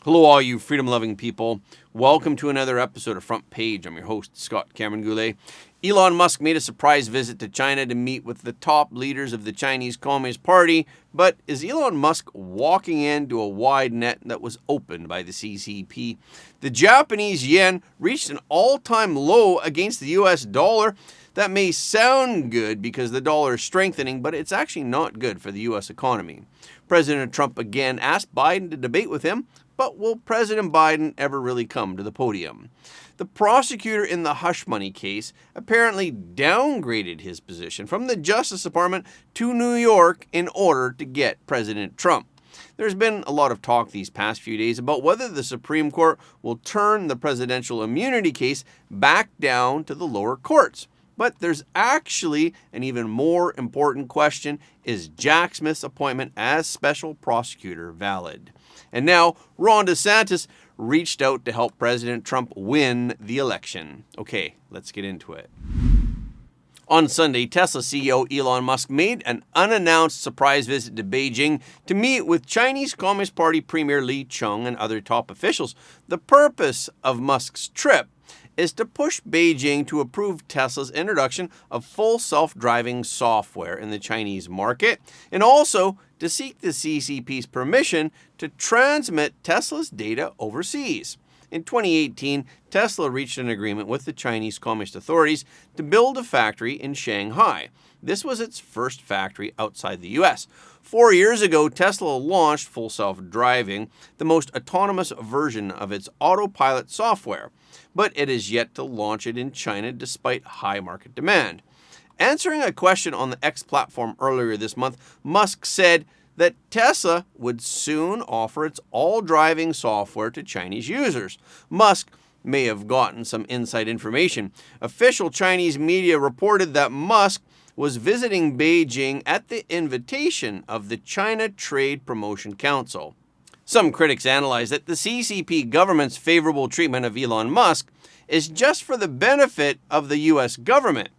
Hello, all you freedom-loving people. Welcome to another episode of Front Page. I'm your host, Scott Cameron Goulet. Elon Musk made a surprise visit to China to meet with the top leaders of the Chinese Communist Party. But is Elon Musk walking into a wide net that was opened by the CCP? The Japanese yen reached an all-time low against the US dollar. That may sound good because the dollar is strengthening, but it's actually not good for the US economy. President Trump again asked Biden to debate with him, but will President Biden ever really come to the podium? The prosecutor in the hush money case apparently downgraded his position from the Justice Department to New York in order to get President Trump. There's been a lot of talk these past few days about whether the Supreme Court will turn the presidential immunity case back down to the lower courts. But there's actually an even more important question: is Jack Smith's appointment as special prosecutor valid? And now, Ron DeSantis reached out to help President Trump win the election. Okay, let's get into it. On Sunday, Tesla CEO Elon Musk made an unannounced surprise visit to Beijing to meet with Chinese Communist Party Premier Li Qiang and other top officials. The purpose of Musk's trip is to push Beijing to approve Tesla's introduction of full self-driving software in the Chinese market, and also to seek the CCP's permission to transmit Tesla's data overseas. In 2018, Tesla reached an agreement with the Chinese Communist authorities to build a factory in Shanghai. This was its first factory outside the US. 4 years ago, Tesla launched full self-driving, the most autonomous version of its autopilot software, but it is yet to launch it in China despite high market demand. Answering a question on the X platform earlier this month, Musk said that Tesla would soon offer its all-driving software to Chinese users. Musk may have gotten some inside information. Official Chinese media reported that Musk was visiting Beijing at the invitation of the China Trade Promotion Council. Some critics analyze that the CCP government's favorable treatment of Elon Musk is just for the benefit of the U.S. government.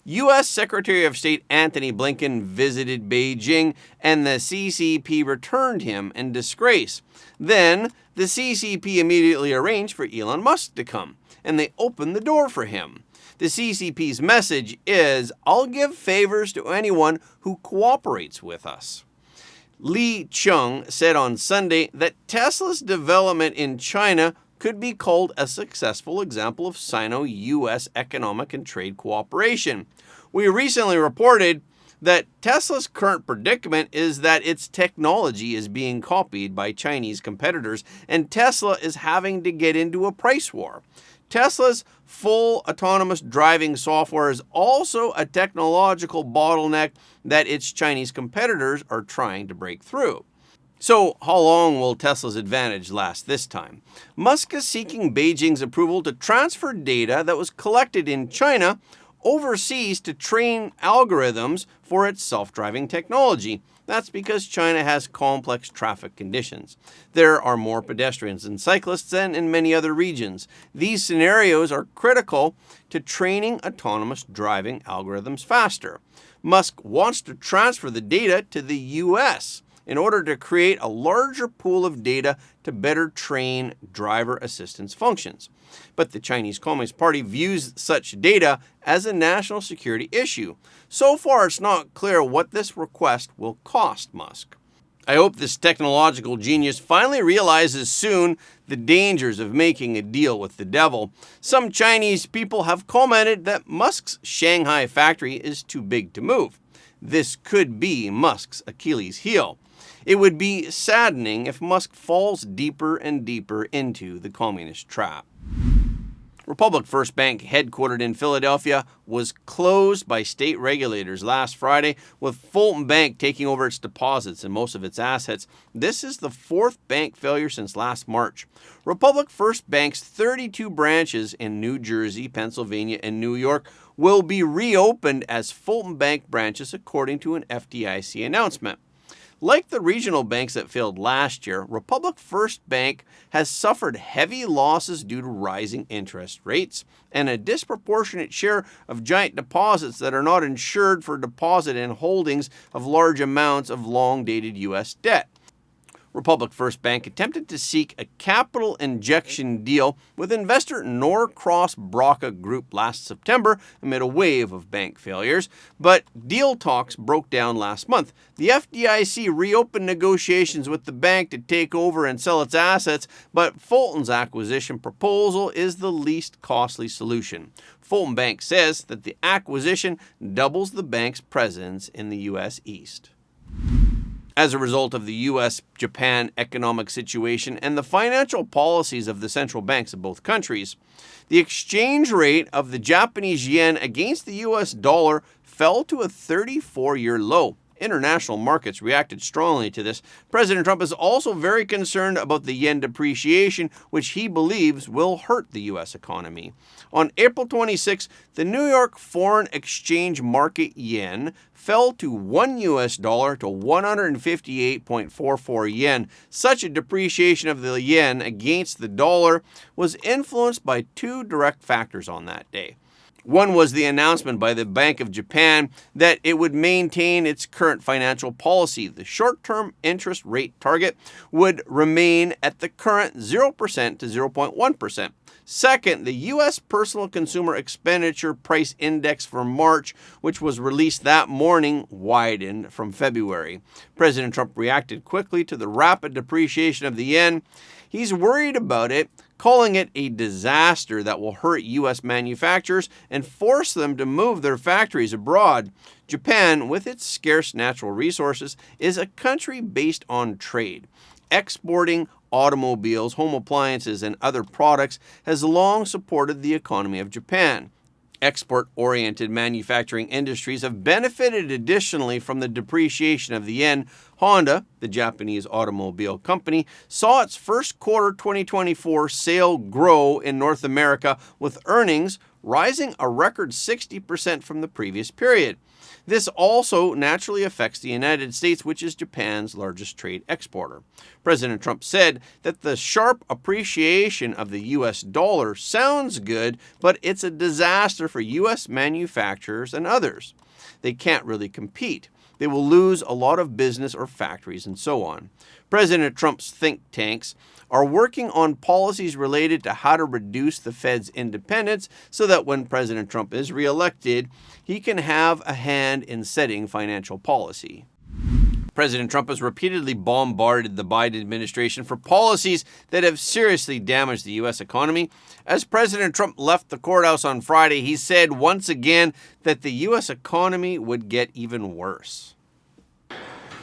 U.S. Secretary of State Antony Blinken visited Beijing, and the CCP returned him in disgrace. Then, the CCP immediately arranged for Elon Musk to come, and they opened the door for him. The CCP's message is, "I'll give favors to anyone who cooperates with us." Li Qiang said on Sunday that Tesla's development in China could be called a successful example of Sino-US economic and trade cooperation. We recently reported that Tesla's current predicament is that its technology is being copied by Chinese competitors, and Tesla is having to get into a price war. Tesla's full autonomous driving software is also a technological bottleneck that its Chinese competitors are trying to break through. So, how long will Tesla's advantage last this time? Musk is seeking Beijing's approval to transfer data that was collected in China overseas to train algorithms for its self-driving technology. That's because China has complex traffic conditions. There are more pedestrians and cyclists than in many other regions. These scenarios are critical to training autonomous driving algorithms faster. Musk wants to transfer the data to the US in order to create a larger pool of data to better train driver assistance functions. But the Chinese Communist Party views such data as a national security issue. So far, it's not clear what this request will cost Musk. I hope this technological genius finally realizes soon the dangers of making a deal with the devil. Some Chinese people have commented that Musk's Shanghai factory is too big to move. This could be Musk's Achilles heel. It would be saddening if Musk falls deeper and deeper into the communist trap. Republic First Bank, headquartered in Philadelphia, was closed by state regulators last Friday, with Fulton Bank taking over its deposits and most of its assets. This is the fourth bank failure since last March. Republic First Bank's 32 branches in New Jersey, Pennsylvania, and New York will be reopened as Fulton Bank branches, according to an FDIC announcement. Like the regional banks that failed last year, Republic First Bank has suffered heavy losses due to rising interest rates and a disproportionate share of giant deposits that are not insured for deposit and holdings of large amounts of long-dated U.S. debt. Republic First Bank attempted to seek a capital injection deal with investor Norcross Broca Group last September amid a wave of bank failures, but deal talks broke down last month. The FDIC reopened negotiations with the bank to take over and sell its assets, but Fulton's acquisition proposal is the least costly solution. Fulton Bank says that the acquisition doubles the bank's presence in the U.S. East. As a result of the U.S.-Japan economic situation and the financial policies of the central banks of both countries, the exchange rate of the Japanese yen against the U.S. dollar fell to a 34-year low. International markets reacted strongly to this. President Trump is also very concerned about the yen depreciation, which he believes will hurt the U.S. economy. On April 26, the New York Foreign Exchange Market yen fell to $1 to 158.44 yen. Such a depreciation of the yen against the dollar was influenced by two direct factors on that day. One was the announcement by the Bank of Japan that it would maintain its current financial policy. The short-term interest rate target would remain at the current 0% to 0.1%. Second, the U.S. Personal Consumer Expenditure Price Index for March, which was released that morning, widened from February. President Trump reacted quickly to the rapid depreciation of the yen. He's worried about it, calling it a disaster that will hurt U.S. manufacturers and force them to move their factories abroad. Japan, with its scarce natural resources, is a country based on trade. Exporting automobiles, home appliances, and other products has long supported the economy of Japan. Export-oriented manufacturing industries have benefited additionally from the depreciation of the yen. Honda, the Japanese automobile company, saw its first quarter 2024 sale grow in North America, with earnings rising a record 60% from the previous period. This also naturally affects the United States, which is Japan's largest trade exporter. President Trump said that the sharp appreciation of the U.S. dollar sounds good, but it's a disaster for U.S. manufacturers and others. They can't really compete. They will lose a lot of business or factories and so on. President Trump's think tanks are working on policies related to how to reduce the Fed's independence so that when President Trump is reelected, he can have a hand in setting financial policy. President Trump has repeatedly bombarded the Biden administration for policies that have seriously damaged the U.S. economy. As President Trump left the courthouse on Friday, he said once again that the U.S. economy would get even worse.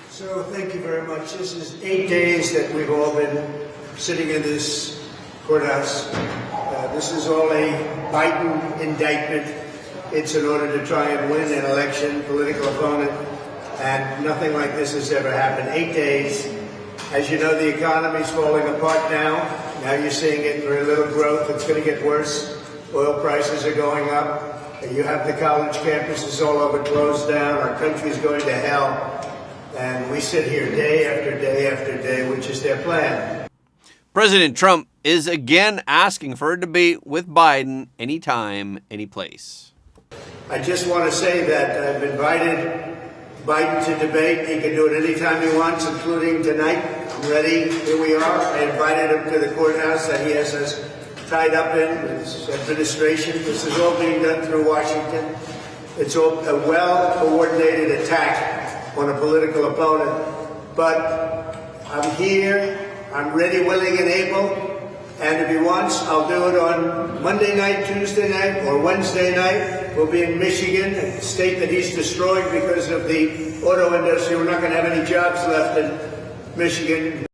So thank you very much. This is 8 days that we've all been sitting in this courthouse. This is all a Biden indictment. It's in order to try and win an election, political opponent, and nothing like this has ever happened. 8 days. As you know, the economy's falling apart now. Now you're seeing it, very little growth. It's going to get worse. Oil prices are going up. You have the college campuses all over closed down. Our country's going to hell. And we sit here day after day after day, which is their plan. President Trump is again asking for a debate with Biden anytime, any place. I just want to say that I've invited Biden to debate. He can do it anytime he wants, including tonight. I'm ready. Here we are. I invited him to the courthouse that he has us tied up in with his administration. This is all being done through Washington. It's all a well-coordinated attack on a political opponent. But I'm here. I'm ready, willing, and able, and if he wants, I'll do it on Monday night, Tuesday night, or Wednesday night. We'll be in Michigan, a state that he's destroyed because of the auto industry. We're not going to have any jobs left in Michigan.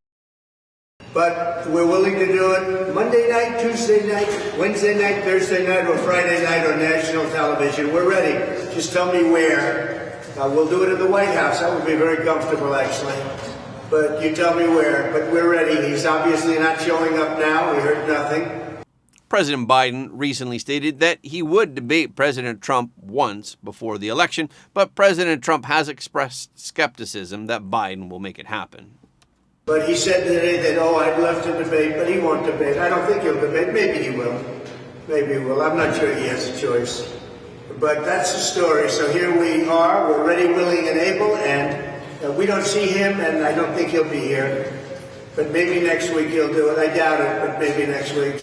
But we're willing to do it Monday night, Tuesday night, Wednesday night, Thursday night, or Friday night on national television. We're ready. Just tell me where. We'll do it at the White House. That would be very comfortable, actually. But you tell me where. But we're ready. He's obviously not showing up now. We heard nothing. President Biden recently stated that he would debate President Trump once before the election, but President Trump has expressed skepticism that Biden will make it happen. But he said today that, I'd love to debate, but he won't debate. I don't think he'll debate. Maybe he will. Maybe he will. I'm not sure he has a choice. But that's the story. So here we are. We're ready, willing, and able, and we don't see him, and I don't think he'll be here. But maybe next week he'll do it. I doubt it, but maybe next week.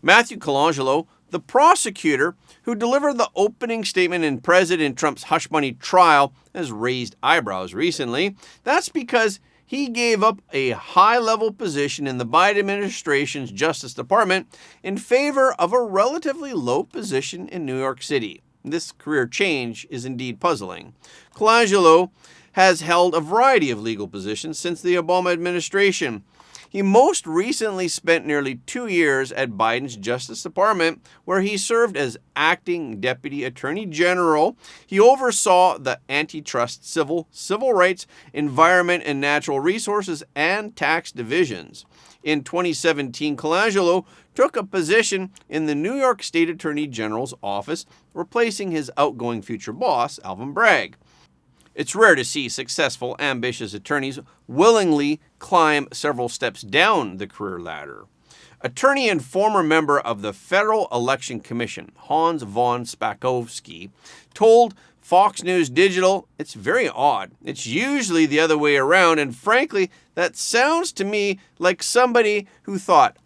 Matthew Colangelo, the prosecutor who delivered the opening statement in President Trump's hush money trial, has raised eyebrows recently. That's because he gave up a high-level position in the Biden administration's Justice Department in favor of a relatively low position in New York City. This career change is indeed puzzling. Colangelo has held a variety of legal positions since the Obama administration. He most recently spent nearly 2 years at Biden's Justice Department, where he served as acting Deputy Attorney General. He oversaw the antitrust, civil rights, environment and natural resources, and tax divisions. In 2017, Colangelo took a position in the New York State Attorney General's office, replacing his outgoing future boss, Alvin Bragg. It's rare to see successful, ambitious attorneys willingly climb several steps down the career ladder. Attorney and former member of the Federal Election Commission, Hans von Spakovsky, told Fox News Digital, "It's very odd. It's usually the other way around, and frankly, that sounds to me like somebody who thought,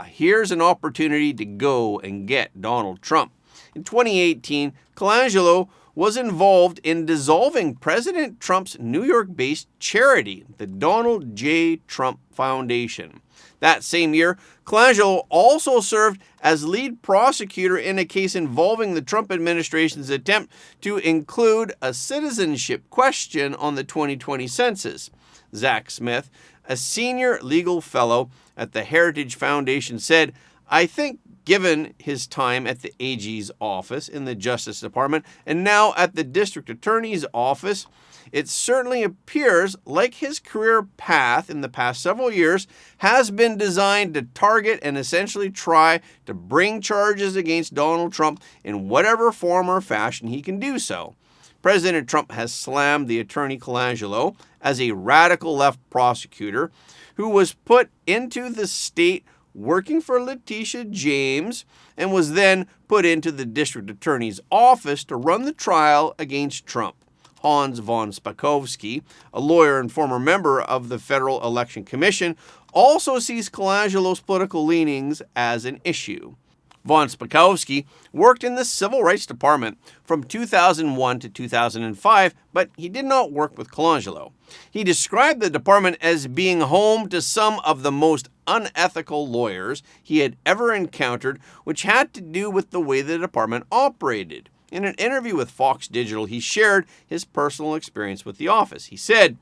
here's an opportunity to go and get Donald Trump." In 2018, Colangelo was involved in dissolving President Trump's New York-based charity, the Donald J. Trump Foundation. That same year, Colangelo also served as lead prosecutor in a case involving the Trump administration's attempt to include a citizenship question on the 2020 census. Zach Smith, a senior legal fellow at the Heritage Foundation, said, "I think given his time at the AG's office in the Justice Department and now at the District Attorney's office, it certainly appears like his career path in the past several years has been designed to target and essentially try to bring charges against Donald Trump in whatever form or fashion he can do so." President Trump has slammed the attorney Colangelo as a radical left prosecutor who was put into the state working for Letitia James and was then put into the district attorney's office to run the trial against Trump. Hans von Spakovsky, a lawyer and former member of the Federal Election Commission, also sees Colangelo's political leanings as an issue. Von Spakovsky worked in the Civil Rights Department from 2001 to 2005, but he did not work with Colangelo. He described the department as being home to some of the most unethical lawyers he had ever encountered, which had to do with the way the department operated. In an interview with Fox Digital, he shared his personal experience with the office. He said,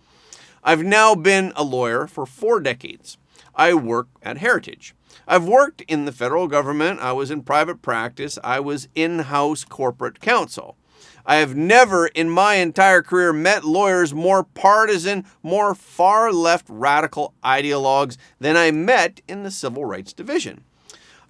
"I've now been a lawyer for 4 decades. I work at Heritage. I've worked in the federal government. I was in private practice. I was in-house corporate counsel. I have never in my entire career met lawyers more partisan, more far-left radical ideologues than I met in the Civil Rights Division.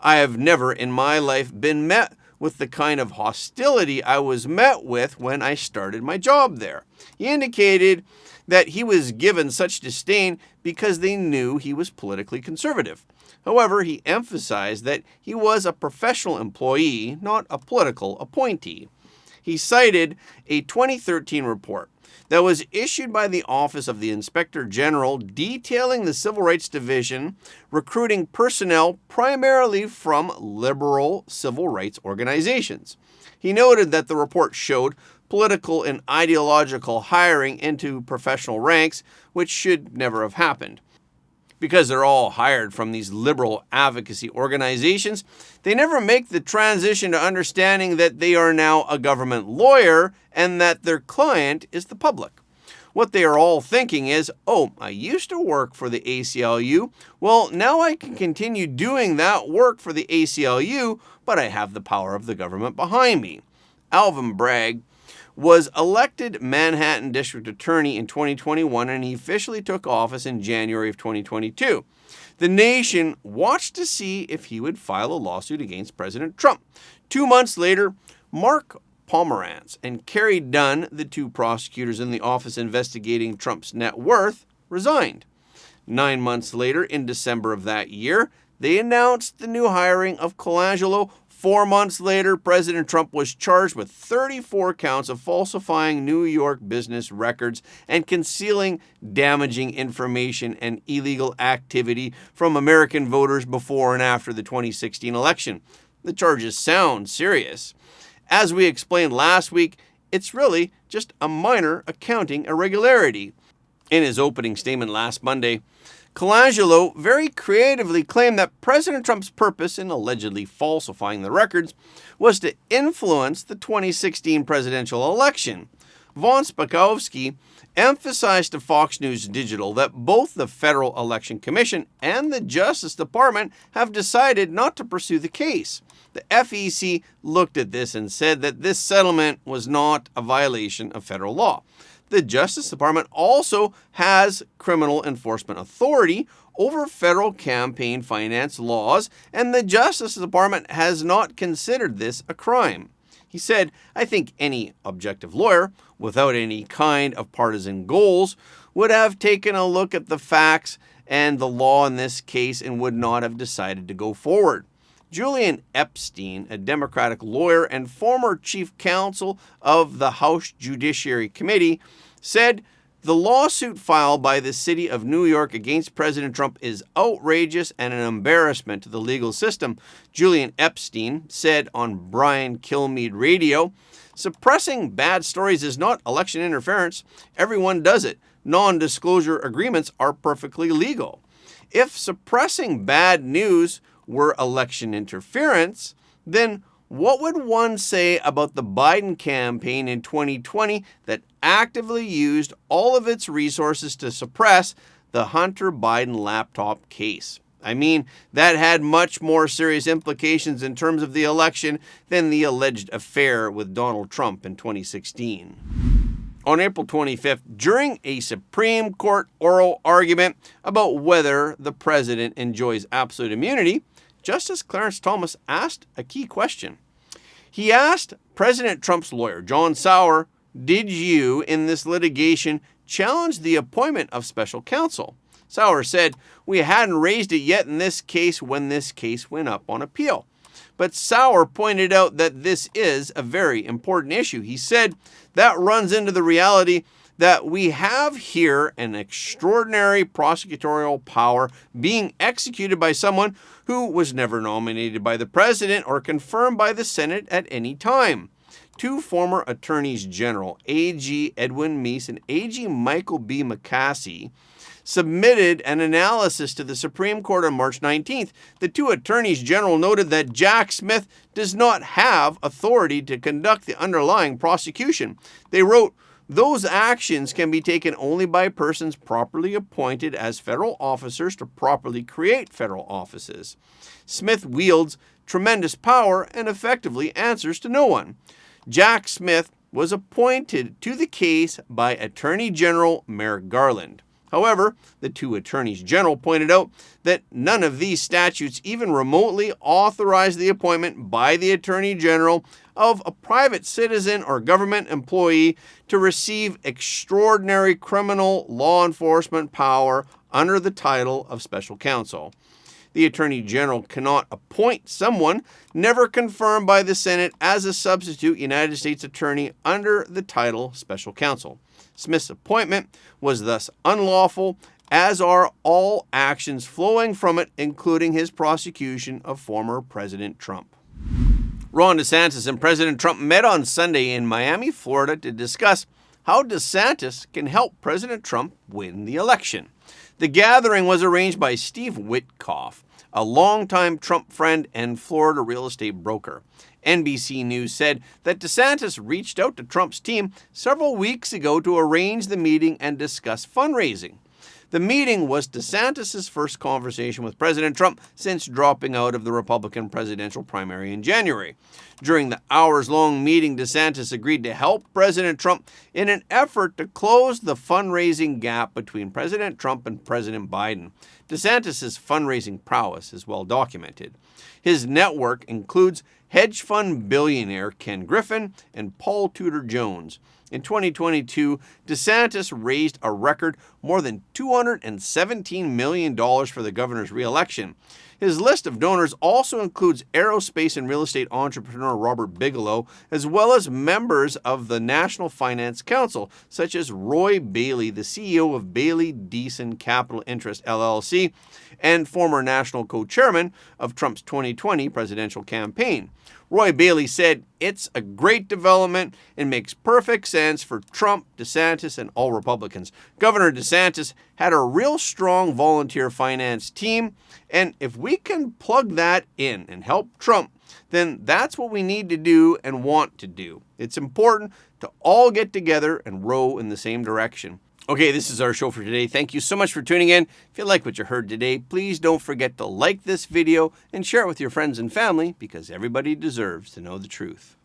I have never in my life been met with the kind of hostility I was met with when I started my job there." He indicated that he was given such disdain because they knew he was politically conservative. However, he emphasized that he was a professional employee, not a political appointee. He cited a 2013 report that was issued by the Office of the Inspector General detailing the Civil Rights Division recruiting personnel primarily from liberal civil rights organizations. He noted that the report showed political and ideological hiring into professional ranks, which should never have happened. Because they're all hired from these liberal advocacy organizations, they never make the transition to understanding that they are now a government lawyer and that their client is the public. What they are all thinking is, I used to work for the ACLU. Well, now I can continue doing that work for the ACLU, but I have the power of the government behind me. Alvin Bragg was elected Manhattan District Attorney in 2021, and he officially took office in January of 2022. The nation watched to see if he would file a lawsuit against President Trump. 2 months later, Mark Pomerantz and Carrie Dunn, the 2 prosecutors in the office investigating Trump's net worth, resigned. 9 months later, in December of that year, they announced the new hiring of Colangelo 4 months later, President Trump was charged with 34 counts of falsifying New York business records and concealing damaging information and illegal activity from American voters before and after the 2016 election. The charges sound serious. As we explained last week, it's really just a minor accounting irregularity. In his opening statement last Monday, Colangelo very creatively claimed that President Trump's purpose in allegedly falsifying the records was to influence the 2016 presidential election. Von Spakovsky emphasized to Fox News Digital that both the Federal Election Commission and the Justice Department have decided not to pursue the case. The FEC looked at this and said that this settlement was not a violation of federal law. The Justice Department also has criminal enforcement authority over federal campaign finance laws, and the Justice Department has not considered this a crime. He said, "I think any objective lawyer, without any kind of partisan goals, would have taken a look at the facts and the law in this case and would not have decided to go forward." Julian Epstein, a Democratic lawyer and former chief counsel of the House Judiciary Committee, said the lawsuit filed by the city of New York against President Trump is outrageous and an embarrassment to the legal system. Julian Epstein said on Brian Kilmeade Radio, "Suppressing bad stories is not election interference. Everyone does it. Non-disclosure agreements are perfectly legal. If suppressing bad news were election interference, then what would one say about the Biden campaign in 2020 that actively used all of its resources to suppress the Hunter Biden laptop case? I mean, that had much more serious implications in terms of the election than the alleged affair with Donald Trump in 2016. On April 25th, during a Supreme Court oral argument about whether the president enjoys absolute immunity, Justice Clarence Thomas asked a key question. He asked President Trump's lawyer, John Sauer, "Did you, in this litigation, challenge the appointment of special counsel?" Sauer said, "We hadn't raised it yet in this case when this case went up on appeal." But Sauer pointed out that this is a very important issue. He said, "That runs into the reality that we have here an extraordinary prosecutorial power being executed by someone who was never nominated by the president or confirmed by the Senate at any time." Two former attorneys general, A.G. Edwin Meese and A.G. Michael B. McCasey, submitted an analysis to the Supreme Court on March 19th. The two attorneys general noted that Jack Smith does not have authority to conduct the underlying prosecution. They wrote, "Those actions can be taken only by persons properly appointed as federal officers to properly create federal offices. Smith wields tremendous power and effectively answers to no one." Jack Smith was appointed to the case by Attorney General Merrick Garland. However, the two attorneys general pointed out that none of these statutes even remotely authorize the appointment by the attorney general of a private citizen or government employee to receive extraordinary criminal law enforcement power under the title of special counsel. The attorney general cannot appoint someone never confirmed by the Senate as a substitute United States attorney under the title special counsel. Smith's appointment was thus unlawful, as are all actions flowing from it, including his prosecution of former President Trump. Ron DeSantis and President Trump met on Sunday in Miami, Florida, to discuss how DeSantis can help President Trump win the election. The gathering was arranged by Steve Witkoff, a longtime Trump friend and Florida real estate broker. NBC News said that DeSantis reached out to Trump's team several weeks ago to arrange the meeting and discuss fundraising. The meeting was DeSantis' first conversation with President Trump since dropping out of the Republican presidential primary in January. During the hours-long meeting, DeSantis agreed to help President Trump in an effort to close the fundraising gap between President Trump and President Biden. DeSantis' fundraising prowess is well documented. His network includes hedge fund billionaire Ken Griffin and Paul Tudor Jones. In 2022, DeSantis raised a record more than $217 million for the governor's re-election. His list of donors also includes aerospace and real estate entrepreneur Robert Bigelow, as well as members of the National Finance Council, such as Roy Bailey, the CEO of Bailey Deason Capital Interest LLC, and former national co-chairman of Trump's 2020 presidential campaign. Roy Bailey said, "It's a great development and makes perfect sense for Trump, DeSantis, and all Republicans. Governor DeSantis had a real strong volunteer finance team, and if we can plug that in and help Trump, then that's what we need to do and want to do. It's important to all get together and row in the same direction." Okay, this is our show for today. Thank you so much for tuning in. If you like what you heard today, please don't forget to like this video and share it with your friends and family, because everybody deserves to know the truth.